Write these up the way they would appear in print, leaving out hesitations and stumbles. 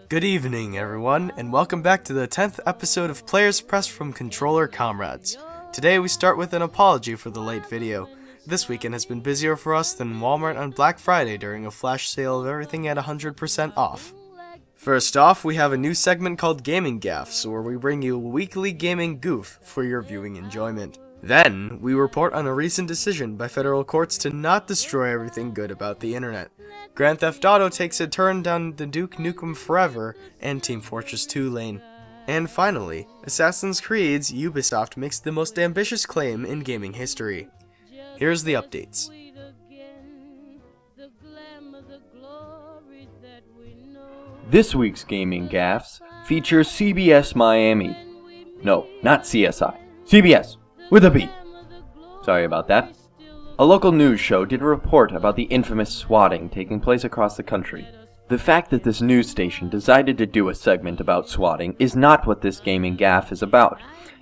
Good evening, everyone, and welcome back to the 10th episode of Players Press from Controller Comrades. Today we start with an apology for the late video. This weekend has been busier for us than Walmart on Black Friday during a flash sale of everything at 100% off. First off, we have a new segment called Gaming Gaffes, where we bring you a weekly gaming goof for your viewing enjoyment. Then, we report on a recent decision by federal courts to not destroy everything good about the internet. Grand Theft Auto takes a turn down the Duke Nukem Forever and Team Fortress 2 lane. And finally, Assassin's Creed's Ubisoft makes the most ambitious claim in gaming history. Here's the updates. This week's Gaming Gaffes features CBS Miami. No, not CSI. CBS, with a B. Sorry about that. A local news show did a report about the infamous swatting taking place across the country. The fact that this news station decided to do a segment about swatting is not what this Gaming Gaff is about.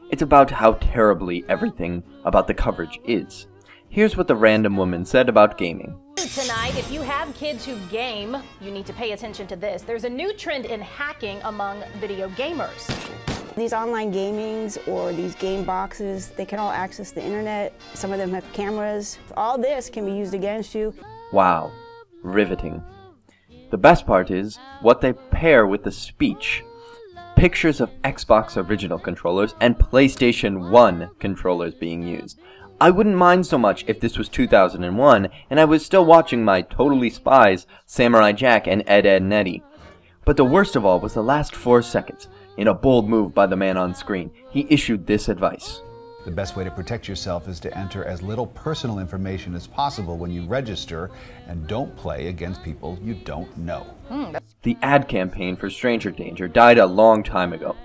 It's about how terribly everything about the coverage is. Here's what the random woman said about gaming. Tonight, if you have kids who game, you need to pay attention to this. There's a new trend in hacking among video gamers. These online gamings or these game boxes, they can all access the internet. Some of them have cameras. All this can be used against you. Wow. Riveting. The best part is what they pair with the speech. Pictures of Xbox original controllers and PlayStation 1 controllers being used. I wouldn't mind so much if this was 2001 and I was still watching my Totally Spies, Samurai Jack, and Ed, Edd n Eddy. But the worst of all was the last 4 seconds. In a bold move by the man on screen, he issued this advice. The best way to protect yourself is to enter as little personal information as possible when you register, and don't play against people you don't know. The ad campaign for Stranger Danger died a long time ago.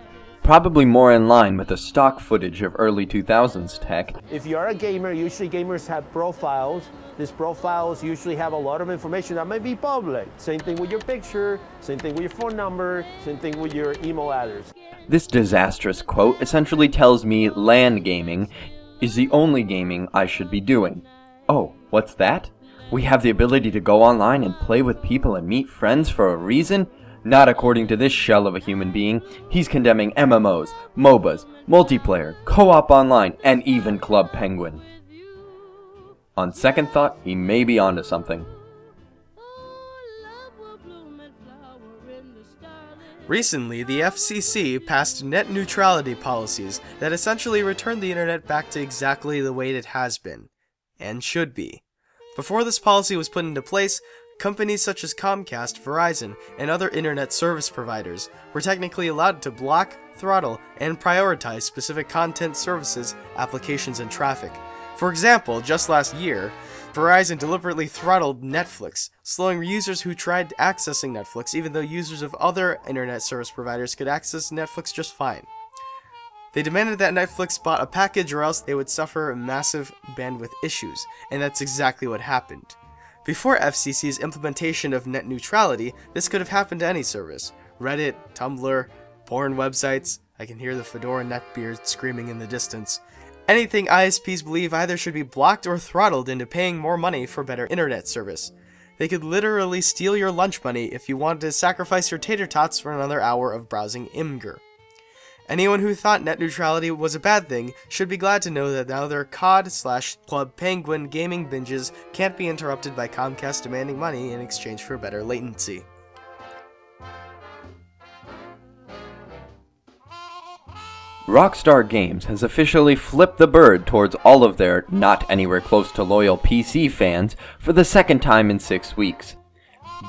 Probably more in line with the stock footage of early 2000s tech. If you're a gamer, usually gamers have profiles. These profiles usually have a lot of information that might be public. Same thing with your picture, same thing with your phone number, same thing with your email address. This disastrous quote essentially tells me LAN gaming is the only gaming I should be doing. Oh, what's that? We have the ability to go online and play with people and meet friends for a reason? Not according to this shell of a human being. He's condemning MMOs, MOBAs, multiplayer, co-op online, and even Club Penguin. On second thought, he may be onto something. Recently, the FCC passed net neutrality policies that essentially return the internet back to exactly the way it has been, and should be. Before this policy was put into place, companies such as Comcast, Verizon, and other internet service providers were technically allowed to block, throttle, and prioritize specific content, services, applications, and traffic. For example, just last year, Verizon deliberately throttled Netflix, slowing users who tried accessing Netflix even though users of other internet service providers could access Netflix just fine. They demanded that Netflix bought a package or else they would suffer massive bandwidth issues, and that's exactly what happened. Before FCC's implementation of net neutrality, this could have happened to any service. Reddit, Tumblr, porn websites, I can hear the Fedora neckbeard screaming in the distance. Anything ISPs believe either should be blocked or throttled into paying more money for better internet service. They could literally steal your lunch money if you wanted to sacrifice your tater tots for another hour of browsing Imgur. Anyone who thought net neutrality was a bad thing should be glad to know that now their COD/Club Penguin gaming binges can't be interrupted by Comcast demanding money in exchange for better latency. Rockstar Games has officially flipped the bird towards all of their not anywhere close to loyal PC fans for the second time in 6 weeks.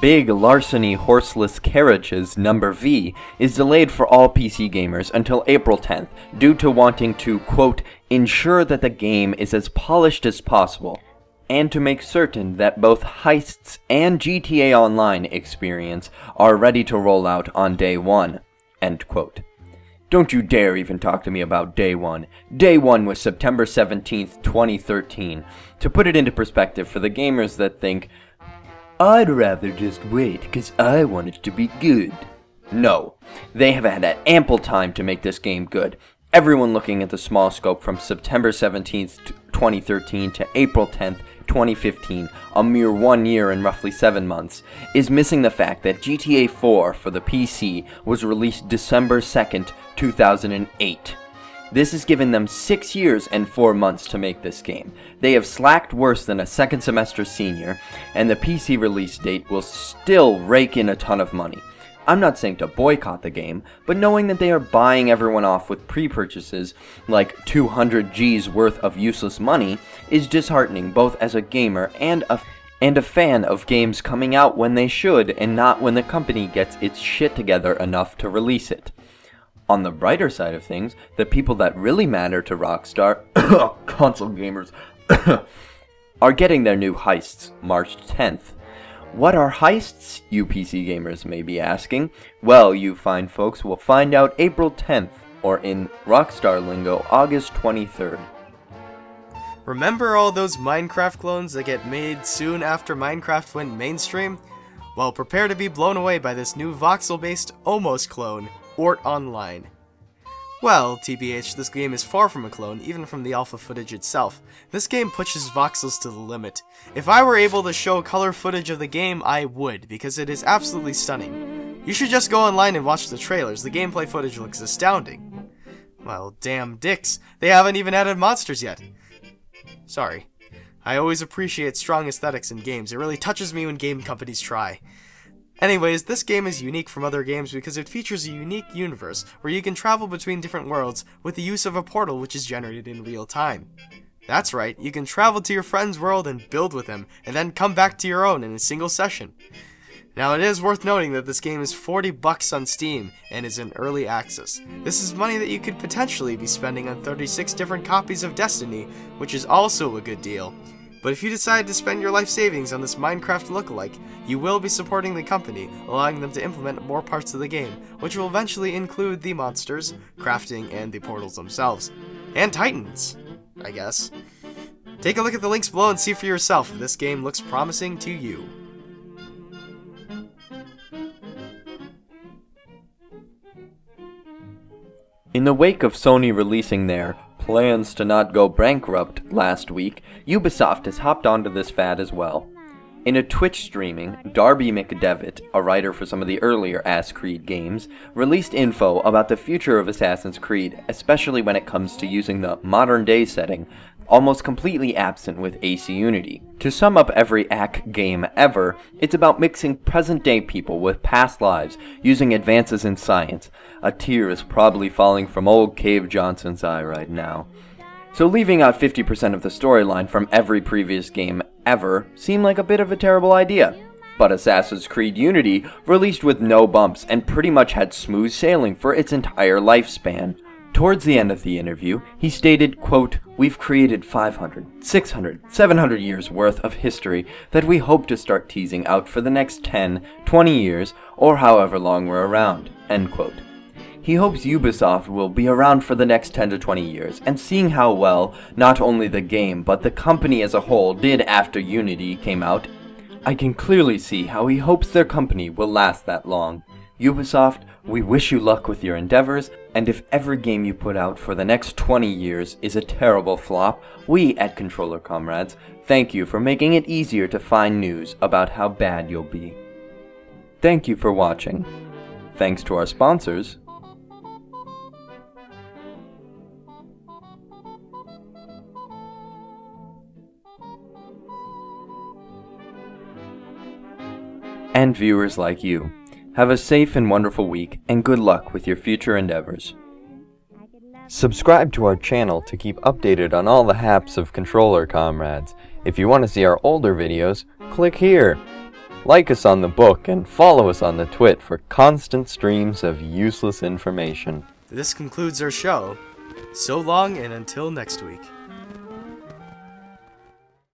Big Larceny Horseless Carriages number V is delayed for all PC gamers until April 10th due to wanting to, quote, ensure that the game is as polished as possible, and to make certain that both Heists and GTA Online experience are ready to roll out on day one, end quote. Don't you dare even talk to me about day one. Day one was September 17th, 2013. To put it into perspective for the gamers that think, I'd rather just wait, cause I want it to be good. No, they have had ample time to make this game good. Everyone looking at the small scope from September 17th, 2013 to April 10th 2015, a mere 1 year and roughly 7 months, is missing the fact that GTA 4 for the PC was released December 2nd, 2008. This has given them 6 years and 4 months to make this game. They have slacked worse than a second semester senior, and the PC release date will still rake in a ton of money. I'm not saying to boycott the game, but knowing that they are buying everyone off with pre-purchases like 200 G's worth of useless money is disheartening both as a gamer and a fan of games coming out when they should and not when the company gets its shit together enough to release it. On the brighter side of things, the people that really matter to Rockstar, console gamers, are getting their new heists March 10th. What are heists, you PC gamers may be asking? Well, you fine folks will find out April 10th, or in Rockstar lingo, August 23rd. Remember all those Minecraft clones that get made soon after Minecraft went mainstream? Well, prepare to be blown away by this new voxel-based almost clone, Oort Online. Well, TBH, this game is far from a clone, even from the alpha footage itself. This game pushes voxels to the limit. If I were able to show color footage of the game, I would, because it is absolutely stunning. You should just go online and watch the trailers. The gameplay footage looks astounding. Well, damn dicks. They haven't even added monsters yet. Sorry. I always appreciate strong aesthetics in games. It really touches me when game companies try. Anyways, this game is unique from other games because it features a unique universe where you can travel between different worlds with the use of a portal which is generated in real time. That's right, you can travel to your friend's world and build with him, and then come back to your own in a single session. Now it is worth noting that this game is $40 on Steam and is in early access. This is money that you could potentially be spending on 36 different copies of Destiny, which is also a good deal. But if you decide to spend your life savings on this Minecraft lookalike, you will be supporting the company, allowing them to implement more parts of the game, which will eventually include the monsters, crafting, and the portals themselves. And Titans, I guess. Take a look at the links below and see for yourself if this game looks promising to you. In the wake of Sony releasing their plans to not go bankrupt last week, Ubisoft has hopped onto this fad as well. In a Twitch streaming, Darby McDevitt, a writer for some of the earlier Assassin's Creed games, released info about the future of Assassin's Creed, especially when it comes to using the modern-day setting, almost completely absent with AC Unity. To sum up every AC game ever, it's about mixing present-day people with past lives, using advances in science. A tear is probably falling from old Cave Johnson's eye right now. So leaving out 50% of the storyline from every previous game ever seemed like a bit of a terrible idea. But Assassin's Creed Unity released with no bumps and pretty much had smooth sailing for its entire lifespan. Towards the end of the interview, he stated, quote, "We've created 500, 600, 700 years worth of history that we hope to start teasing out for the next 10, 20 years, or however long we're around," end quote. He hopes Ubisoft will be around for the next 10 to 20 years, and seeing how well not only the game but the company as a whole did after Unity came out, I can clearly see how he hopes their company will last that long. Ubisoft, we wish you luck with your endeavors, and if every game you put out for the next 20 years is a terrible flop, we at Controller Comrades thank you for making it easier to find news about how bad you'll be. Thank you for watching. Thanks to our sponsors, and viewers like you. Have a safe and wonderful week, and good luck with your future endeavors. Subscribe to our channel to keep updated on all the haps of Controller Comrades. If you want to see our older videos, click here. Like us on the book and follow us on the Twit for constant streams of useless information. This concludes our show. So long and until next week.